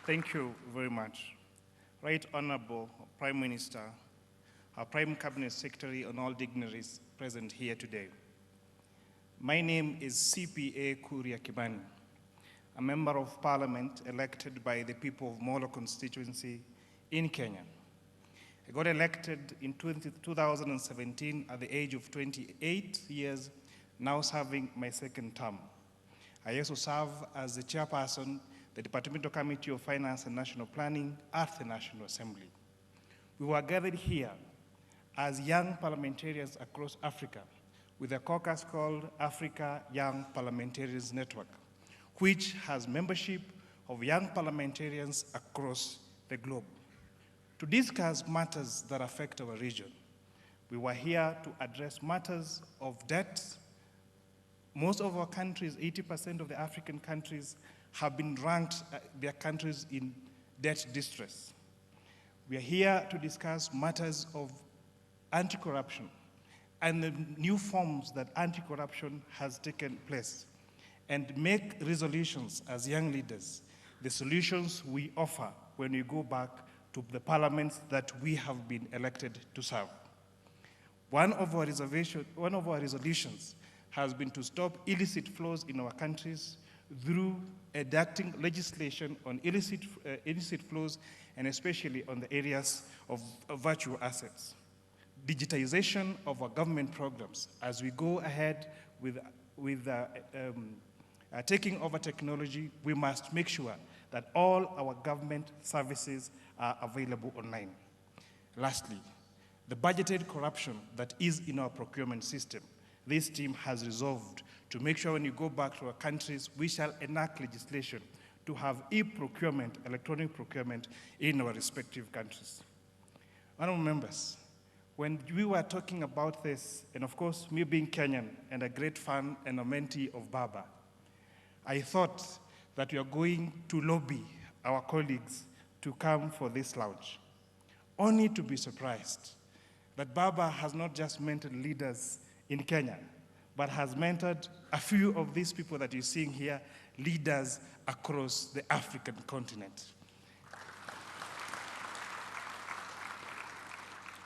Thank you very much. Right Honorable Prime Minister, our Prime Cabinet Secretary, and all dignitaries present here today. My name is CPA Kuria Kibani, a member of parliament elected by the people of Molo constituency in Kenya. I got elected in 2017 at the age of 28 years, now serving my second term. I also serve as the chairperson the Departmental Committee of Finance and National Planning at the National Assembly. We were gathered here as young parliamentarians across Africa with a caucus called Africa Young Parliamentarians Network, which has membership of young parliamentarians across the globe, to discuss matters that affect our region. We were here to address matters of debt. Most of our countries, 80% of the African countries, have been ranked their countries in debt distress. We are here to discuss matters of anti-corruption and the new forms that anti-corruption has taken place, and make resolutions as young leaders, the solutions we offer when we go back to the parliaments that we have been elected to serve. One of our resolutions has been to stop illicit flows in our countries through enacting legislation on illicit flows, and especially on the areas of virtual assets. Digitization of our government programs. As we go ahead with taking over technology, we must make sure that all our government services are available online. Lastly, the budgeted corruption that is in our procurement system. This team has resolved to make sure when you go back to our countries, we shall enact legislation to have e-procurement, electronic procurement in our respective countries. Honorable members, when we were talking about this, and of course, me being Kenyan and a great fan and a mentee of Baba, I thought that we are going to lobby our colleagues to come for this launch, only to be surprised that Baba has not just mentored leaders in Kenya, but has mentored a few of these people that you're seeing here, leaders across the African continent.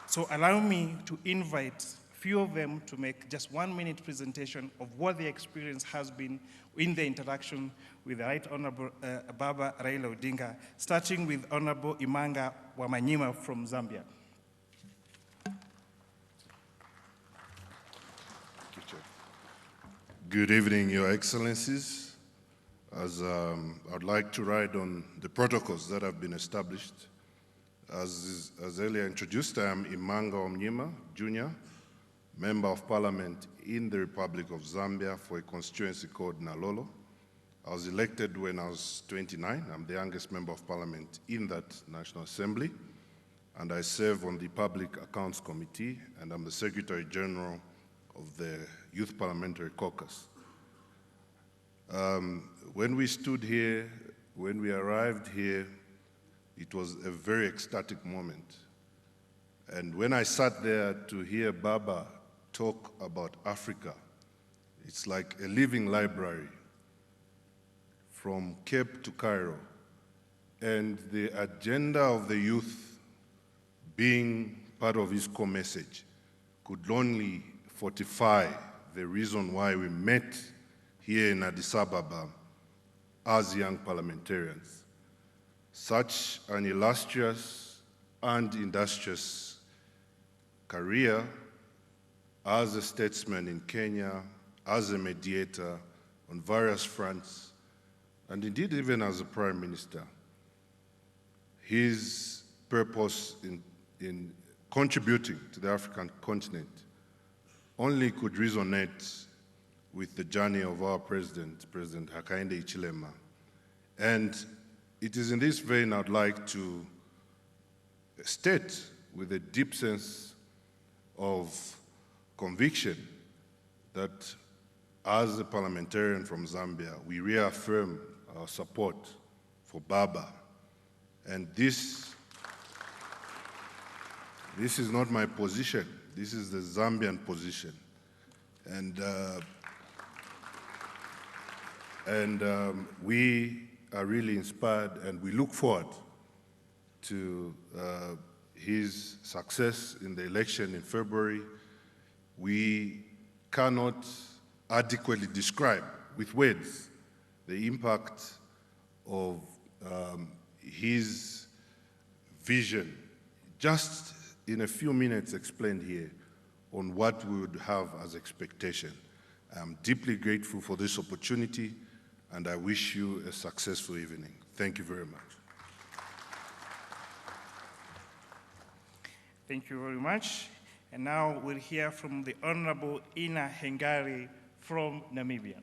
So allow me to invite a few of them to make just 1 minute presentation of what their experience has been in the interaction with the Right Honorable Baba Raila Odinga, starting with Honorable Imanga Wamanyima from Zambia. Good evening, Your Excellencies. I'd like to write on the protocols that have been established. As earlier introduced, I am Imanga Wamanyima, Jr., Member of Parliament in the Republic of Zambia for a constituency called Nalolo. I was elected when I was 29. I'm the youngest Member of Parliament in that National Assembly, and I serve on the Public Accounts Committee, and I'm the Secretary General of the Youth Parliamentary Caucus. When we stood here, when we arrived here, it was a very ecstatic moment. And when I sat there to hear Baba talk about Africa, it's like a living library from Cape to Cairo. And the agenda of the youth being part of his core message could only fortify the reason why we met here in Addis Ababa as young parliamentarians. Such an illustrious and industrious career as a statesman in Kenya, as a mediator on various fronts, and indeed even as a prime minister. His purpose in contributing to the African continent only could resonate with the journey of our president, President Hakainde Hichilema. And it is in this vein I'd like to state with a deep sense of conviction that as a parliamentarian from Zambia, we reaffirm our support for Baba. And this is not my position. This is the Zambian position. And we are really inspired, and we look forward to his success in the election in February. We cannot adequately describe with words the impact of his vision, just in a few minutes explained here, on what we would have as expectation. I'm deeply grateful for this opportunity, and I wish you a successful evening. Thank you very much. Thank you very much. And now we'll hear from the Honorable Ina Hengari from Namibia.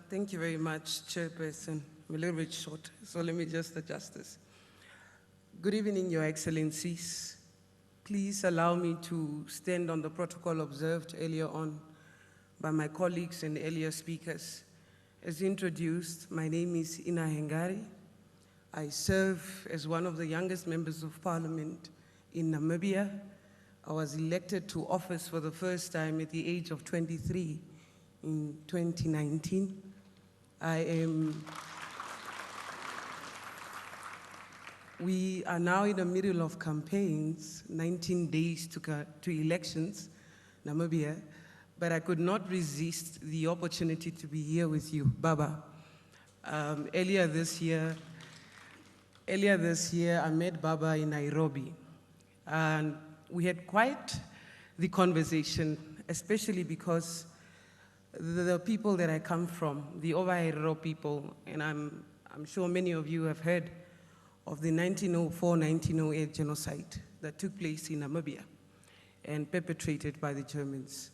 Thank you very much, Chairperson. I'm a little bit short, so let me just adjust this. Good evening, Your Excellencies. Please allow me to stand on the protocol observed earlier on by my colleagues and earlier speakers. As introduced, my name is Ina Hengari. I serve as one of the youngest members of parliament in Namibia. I was elected to office for the first time at the age of 23 in 2019. We are now in the middle of campaigns, 19 days to elections, Namibia, but I could not resist the opportunity to be here with you, Baba. Earlier this year, I met Baba in Nairobi, and we had quite the conversation, especially because the people that I come from, the Ovaherero people, and I'm sure many of you have heard of the 1904-1908 genocide that took place in Namibia and perpetrated by the Germans.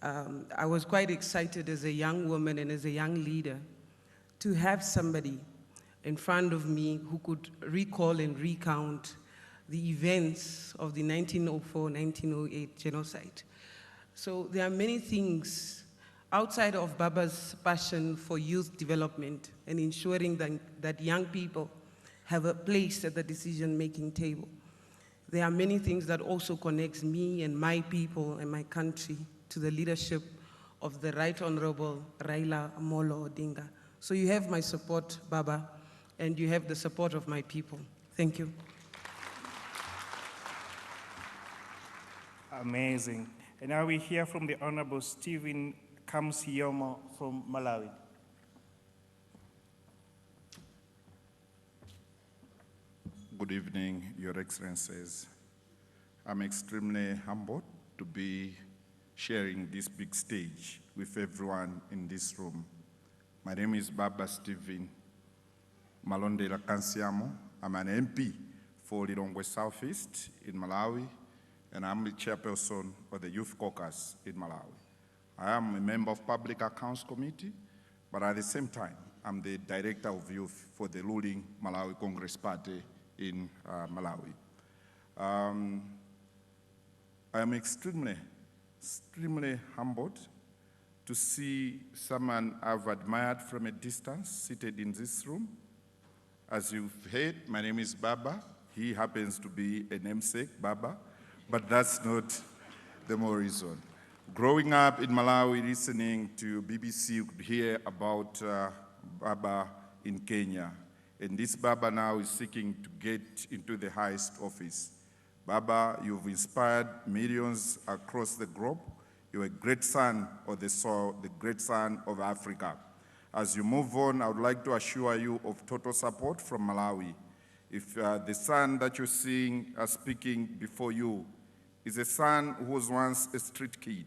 I was quite excited as a young woman and as a young leader to have somebody in front of me who could recall and recount the events of the 1904-1908 genocide. So there are many things outside of Baba's passion for youth development and ensuring that young people have a place at the decision-making table. There are many things that also connects me and my people and my country to the leadership of the Right Honorable Raila Odinga. So you have my support, Baba, and you have the support of my people. Thank you. Amazing. And now we hear from the Honorable Stephen Kamsiyomo from Malawi. Good evening, Your Excellencies. I'm extremely humbled to be sharing this big stage with everyone in this room. My name is Baba Stephen Malondela Kansiamo. I'm an MP for Lilongwe Southeast in Malawi, and I'm the chairperson of the Youth Caucus in Malawi. I am a member of Public Accounts Committee, but at the same time, I'm the Director of Youth for the ruling Malawi Congress Party in Malawi. I am extremely humbled to see someone I've admired from a distance seated in this room. As you've heard, my name is Baba. He happens to be a namesake, Baba, but that's not the more reason. Growing up in Malawi, listening to BBC, you could hear about Baba in Kenya. And this Baba now is seeking to get into the highest office. Baba, you've inspired millions across the globe. You're a great son of the soil, the great son of Africa. As you move on, I would like to assure you of total support from Malawi. If the son that you're seeing speaking before you is a son who was once a street kid,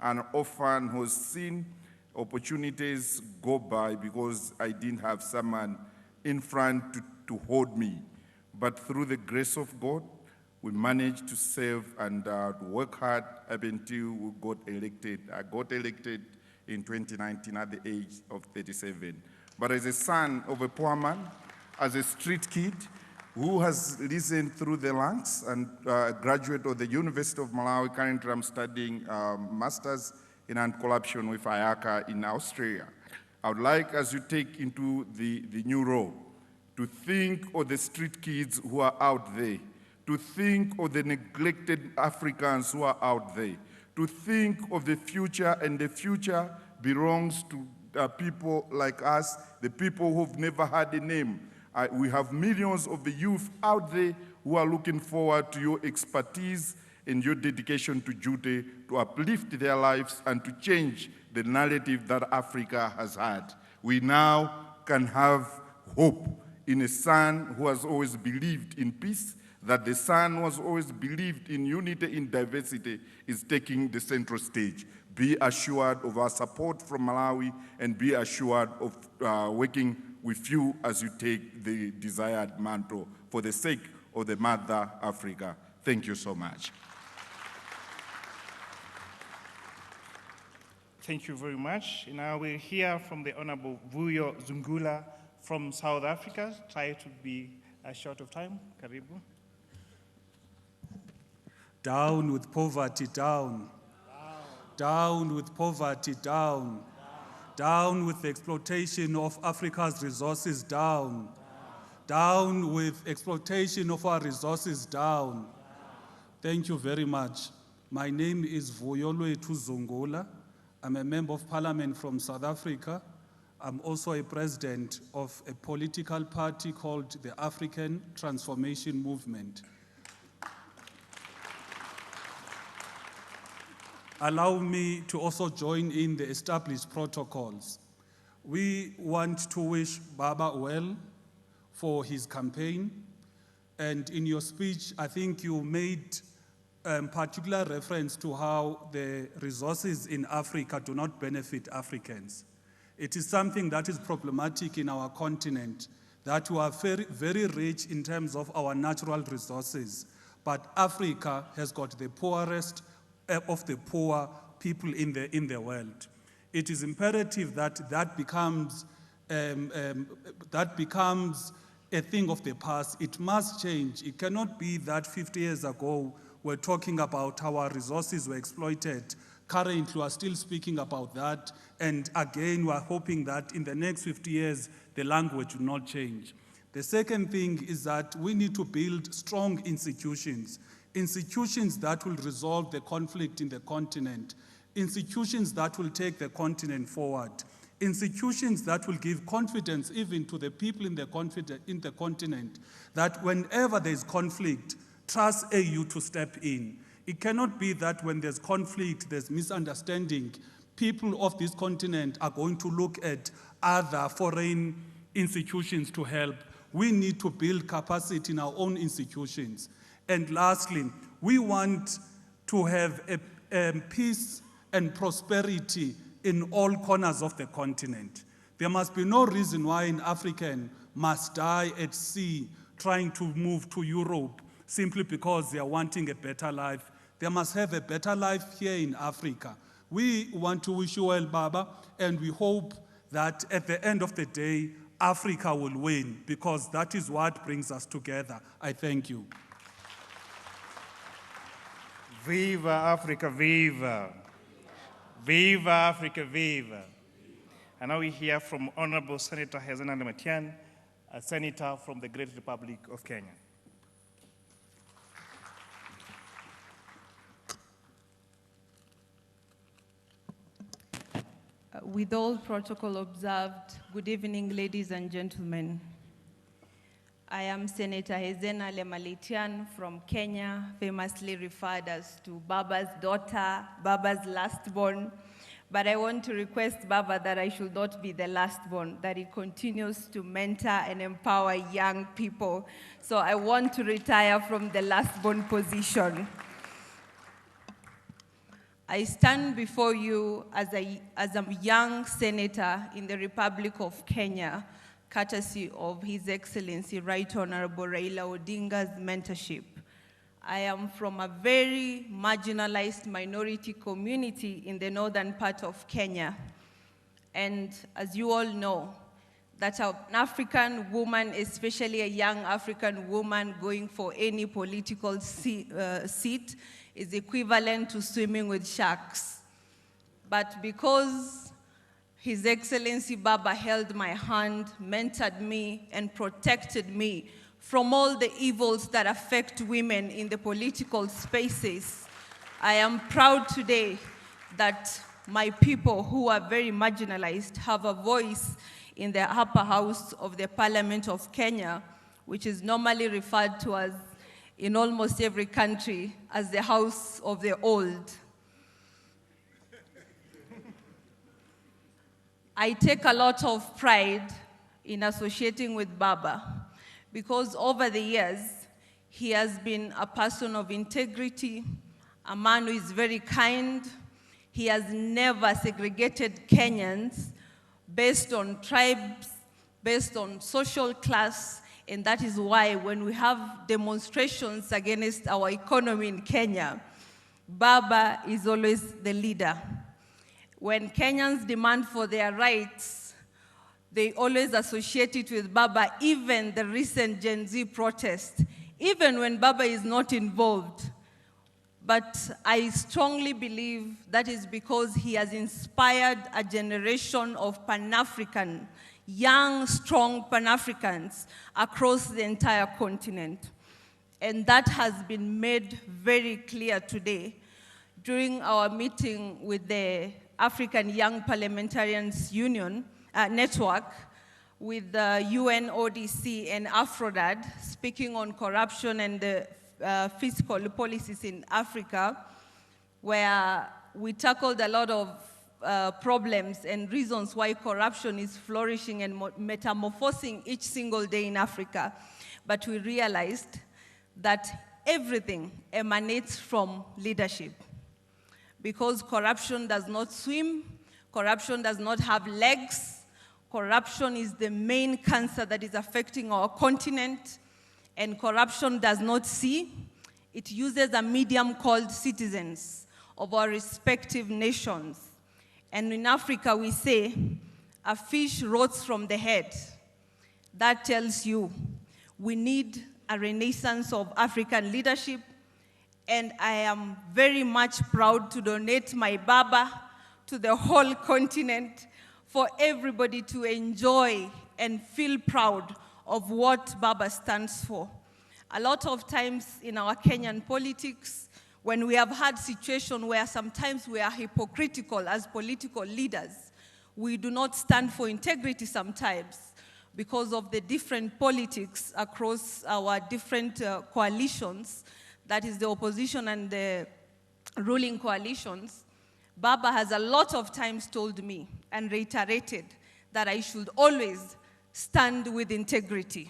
an orphan who's seen opportunities go by because I didn't have someone in front to hold me. But through the grace of God, we managed to save and work hard up until we got elected. I got elected in 2019 at the age of 37. But as a son of a poor man, as a street kid who has listened through the ranks and a graduate of the University of Malawi, currently I'm studying Masters in Anti-Corruption with IACA in Australia. I would like, as you take into the new role, to think of the street kids who are out there, to think of the neglected Africans who are out there, to think of the future and the future belongs to people like us, the people who've never had a name. We have millions of the youth out there who are looking forward to your expertise and your dedication to duty to uplift their lives and to change the narrative that Africa has had. We now can have hope in a son who has always believed in peace, that the son who has always believed in unity in diversity is taking the central stage. Be assured of our support from Malawi and be assured of working with you as you take the desired mantle for the sake of the mother Africa. Thank you so much. Thank you very much. Now we'll hear from the Honorable Vuyo Zungula from South Africa. Try to be short of time. Karibu. Down with poverty, down. Down with poverty, down. Down with the exploitation of Africa's resources, down. Down with exploitation of our resources, down. Thank you very much. My name is Vuyolwethu Zungula. I'm a member of parliament from South Africa. I'm also a president of a political party called the African Transformation Movement. Allow me to also join in the established protocols. We want to wish Baba well for his campaign. And in your speech, I think you made particular reference to how the resources in Africa do not benefit Africans. It is something that is problematic in our continent, that we are very, very rich in terms of our natural resources, but Africa has got the poorest of the poor people in the world. It is imperative that that becomes a thing of the past. It must change. It cannot be that 50 years ago we're talking about how our resources were exploited. Currently, we're still speaking about that. And again, we're hoping that in the next 50 years, the language will not change. The second thing is that we need to build strong institutions. Institutions that will resolve the conflict in the continent. Institutions that will take the continent forward. Institutions that will give confidence even to the people in the continent that whenever there's conflict, trust AU to step in. It cannot be that when there's conflict, there's misunderstanding, people of this continent are going to look at other foreign institutions to help. We need to build capacity in our own institutions. And lastly, we want to have a peace and prosperity in all corners of the continent. There must be no reason why an African must die at sea trying to move to Europe simply because they are wanting a better life. They must have a better life here in Africa. We want to wish you well, Baba, and we hope that at the end of the day, Africa will win, because that is what brings us together. I thank you. Viva Africa, viva. Viva Africa, viva. And now we hear from Honorable Senator Hezana Lematian, a senator from the Great Republic of Kenya. With all protocol observed, good evening, ladies and gentlemen. I am Senator Hezena Lemalitian from Kenya, famously referred as to Baba's daughter, Baba's lastborn. But I want to request Baba that I should not be the lastborn, that he continues to mentor and empower young people. So I want to retire from the lastborn position. I stand before you as a young senator in the Republic of Kenya, courtesy of His Excellency Right Honorable Raila Odinga's mentorship. I am from a very marginalized minority community in the northern part of Kenya. And as you all know, that an African woman, especially a young African woman going for any political seat, is equivalent to swimming with sharks. But because His Excellency Baba held my hand, mentored me, and protected me from all the evils that affect women in the political spaces, I am proud today that my people who are very marginalized have a voice in the upper house of the Parliament of Kenya, which is normally referred to as, in almost every country, as the House of the Old. I take a lot of pride in associating with Baba because over the years, he has been a person of integrity, a man who is very kind. He has never segregated Kenyans based on tribes, based on social class, and that is why when we have demonstrations against our economy in Kenya, Baba is always the leader. When Kenyans demand for their rights, they always associate it with Baba, even the recent Gen Z protest, even when Baba is not involved. But I strongly believe that is because he has inspired a generation of Pan-African, young, strong Pan-Africans across the entire continent. And that has been made very clear today during our meeting with the African Young Parliamentarians Union Network with the UNODC and AFRODAD, speaking on corruption and the fiscal policies in Africa, where we tackled a lot of problems and reasons why corruption is flourishing and metamorphosing each single day in Africa. But we realized that everything emanates from leadership. Because corruption does not swim, corruption does not have legs, corruption is the main cancer that is affecting our continent, and corruption does not see. It uses a medium called citizens of our respective nations. And in Africa, we say, a fish rots from the head. That tells you we need a renaissance of African leadership, and I am very much proud to donate my Baba to the whole continent for everybody to enjoy and feel proud of what Baba stands for. A lot of times in our Kenyan politics, when we have had situations where sometimes we are hypocritical as political leaders, we do not stand for integrity sometimes because of the different politics across our different coalitions, that is the opposition and the ruling coalitions. Baba has a lot of times told me and reiterated that I should always stand with integrity.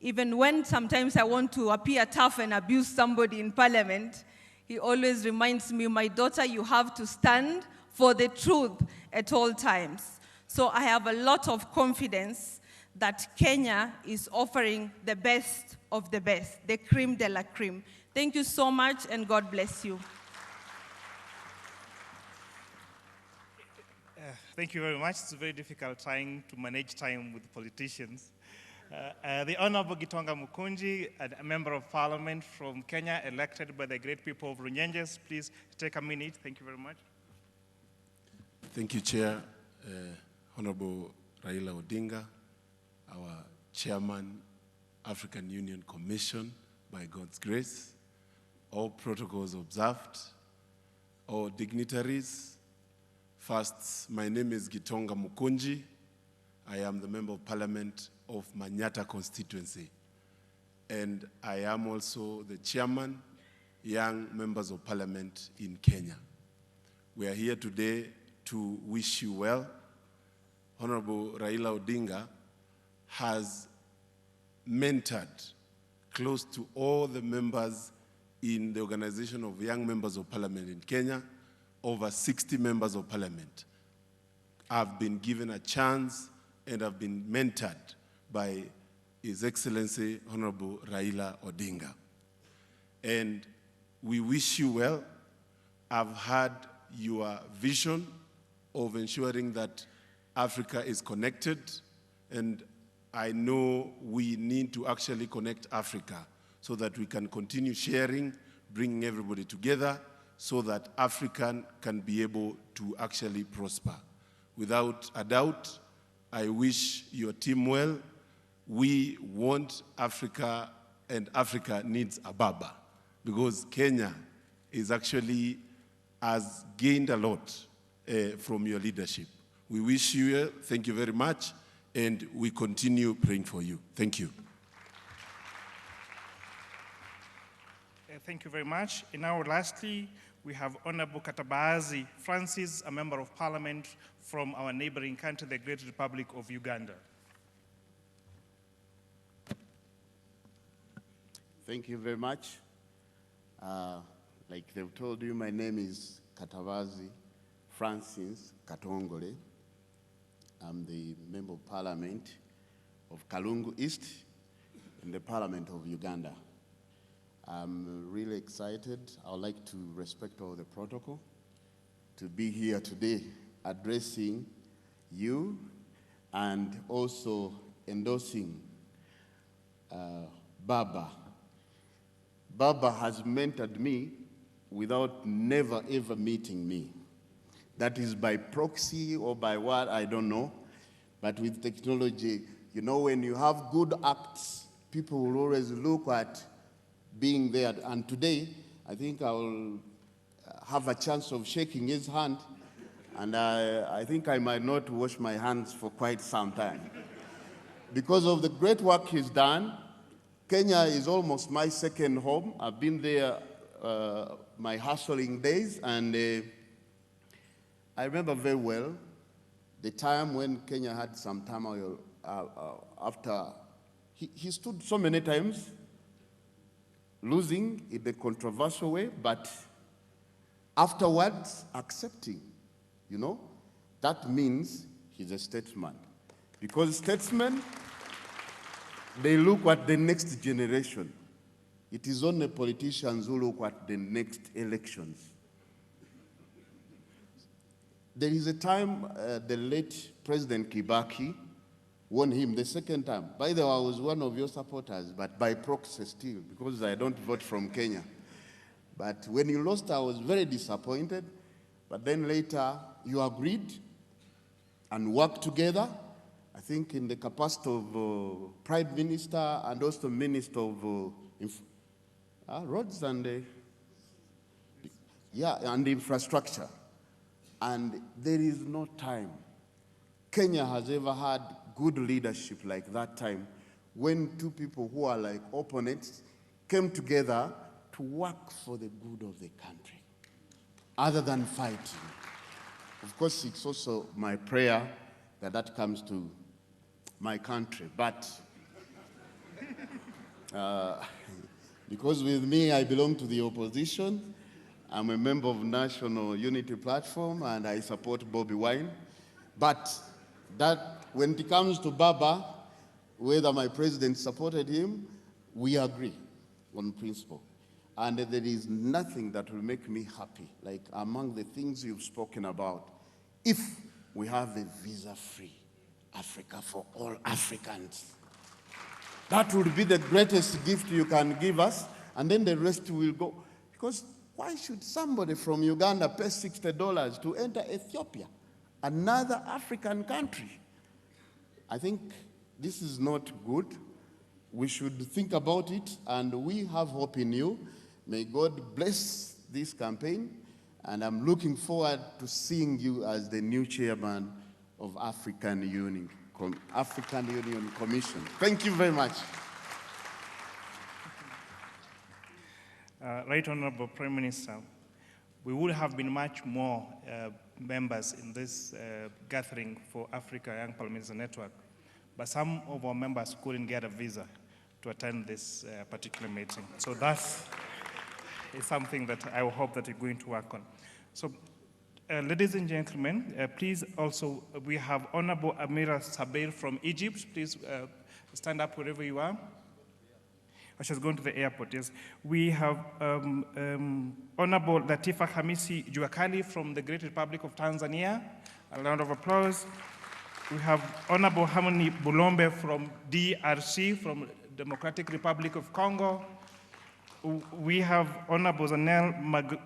Even when sometimes I want to appear tough and abuse somebody in parliament, he always reminds me, my daughter, you have to stand for the truth at all times. So I have a lot of confidence that Kenya is offering the best of the best, the creme de la creme. Thank you so much, and God bless you. Thank you very much. It's a very difficult time to manage time with politicians. The Honorable Gitonga Mukunji, a member of parliament from Kenya, elected by the great people of Runyenjes. Please take a minute. Thank you very much. Thank you, Chair. Honorable Raila Odinga, our Chairman, African Union Commission, by God's grace, all protocols observed, all dignitaries. First, my name is Gitonga Mukunji. I am the Member of Parliament of Manyata constituency. And I am also the Chairman, Young Members of Parliament in Kenya. We are here today to wish you well. Honorable Raila Odinga has mentored close to all the members in the Organization of Young Members of Parliament in Kenya. Over 60 members of parliament have been given a chance and have been mentored by His Excellency Honorable Raila Odinga. And we wish you well. I've had your vision of ensuring that Africa is connected, and I know we need to actually connect Africa so that we can continue sharing, bringing everybody together, so that Africa can be able to actually prosper. Without a doubt, I wish your team well. We want Africa, and Africa needs a Baba, because Kenya is actually has gained a lot from your leadership. We wish you well. Thank you very much, and we continue praying for you. Thank you. Thank you very much. And now, lastly, we have Honorable Katabazi Francis, a member of parliament from our neighboring country, the Great Republic of Uganda. Thank you very much. Like they've told you, my name is Katabazi Francis Katongole. I'm the Member of Parliament of Kalungu East in the Parliament of Uganda. I'm really excited. I would like to respect all the protocol to be here today addressing you and also endorsing Baba. Baba has mentored me without never ever meeting me. That is by proxy or by what, I don't know. But with technology, you know, when you have good acts, people will always look at being there. And today, I think I will have a chance of shaking his hand, and I think I might not wash my hands for quite some time. Because of the great work he's done, Kenya is almost my second home. I've been there my hustling days, and I remember very well the time when Kenya had some turmoil after he stood so many times, losing in a controversial way, but afterwards accepting, you know. That means he's a statesman. Because statesmen, they look at the next generation. It is only politicians who look at the next elections. There is a time the late President Kibaki won him the second time. By the way, I was one of your supporters, but by proxy still, because I don't vote from Kenya. But when you lost, I was very disappointed. But then later, you agreed and worked together, I think in the capacity of Prime Minister and also Minister of Roads and and Infrastructure. And there is no time Kenya has ever had good leadership like that time when two people who are like opponents came together to work for the good of the country, other than fighting. Of course, it's also my prayer that that comes to my country, but because with me, I belong to the opposition. I'm a member of National Unity Platform, and I support Bobby Wine. But that, when it comes to Baba, whether my president supported him, we agree on principle. And there is nothing that will make me happy, like among the things you've spoken about, if we have a visa-free Africa for all Africans. That would be the greatest gift you can give us, and then the rest will go. Because why should somebody from Uganda pay $60 to enter Ethiopia, another African country? I think this is not good. We should think about it, and we have hope in you. May God bless this campaign, and I'm looking forward to seeing you as the new chairman of African Union Commission. Thank you very much. Right Honorable Prime Minister, we would have been much more members in this gathering for Africa Young Parliamentary Network, but some of our members couldn't get a visa to attend this particular meeting. So that's something that I hope that you're going to work on. So, ladies and gentlemen, please also, we have Honorable Amira Sabeir from Egypt. Please stand up wherever you are. She's going to the airport, yes. We have Honorable Latifa Hamisi Juakali from the Great Republic of Tanzania. A round of applause. We have Honorable Harmony Bulombe from DRC, from Democratic Republic of Congo. We have Honorable Zanel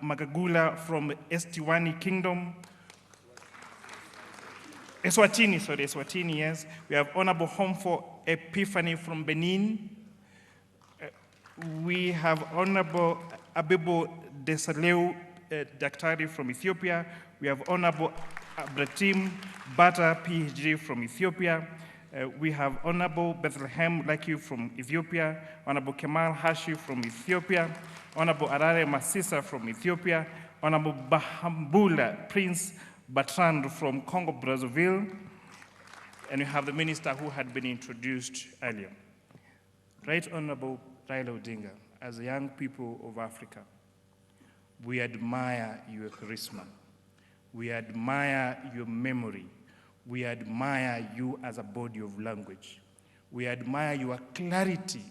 Magagula from Eswatini Kingdom. Eswatini, yes. We have Honorable Homfo Epiphany from Benin. We have Honorable Abibo Desaleu Daktari from Ethiopia. We have Honorable Abratim Bata, PhD from Ethiopia. We have Honorable Bethlehem Lakiu from Ethiopia, Honorable Kemal Hashi from Ethiopia, Honorable Arare Masisa from Ethiopia, Honorable Bahambula Prince Bertrand from Congo Brazzaville, and we have the minister who had been introduced earlier. Right Honorable Raila Odinga, as a young people of Africa, we admire your charisma. We admire your memory. We admire you as a body of language. We admire your clarity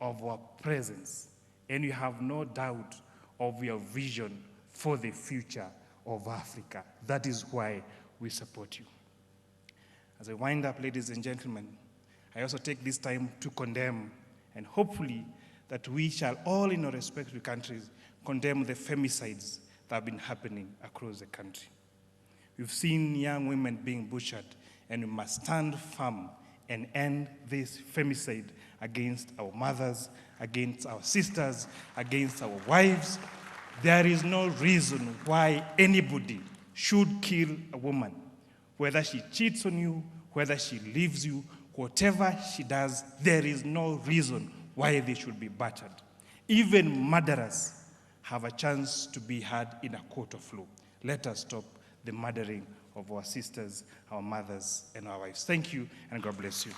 of our presence. And you have no doubt of your vision for the future of Africa. That is why we support you. As I wind up, ladies and gentlemen, I also take this time to condemn, and hopefully that we shall all in our respective countries condemn the femicides that have been happening across the country. We've seen young women being butchered, and we must stand firm and end this femicide against our mothers, against our sisters, against our wives. There is no reason why anybody should kill a woman, whether she cheats on you, whether she leaves you, whatever she does, there is no reason why they should be battered. Even murderers have a chance to be heard in a court of law. Let us stop the murdering of our sisters, our mothers, and our wives. Thank you, and God bless you.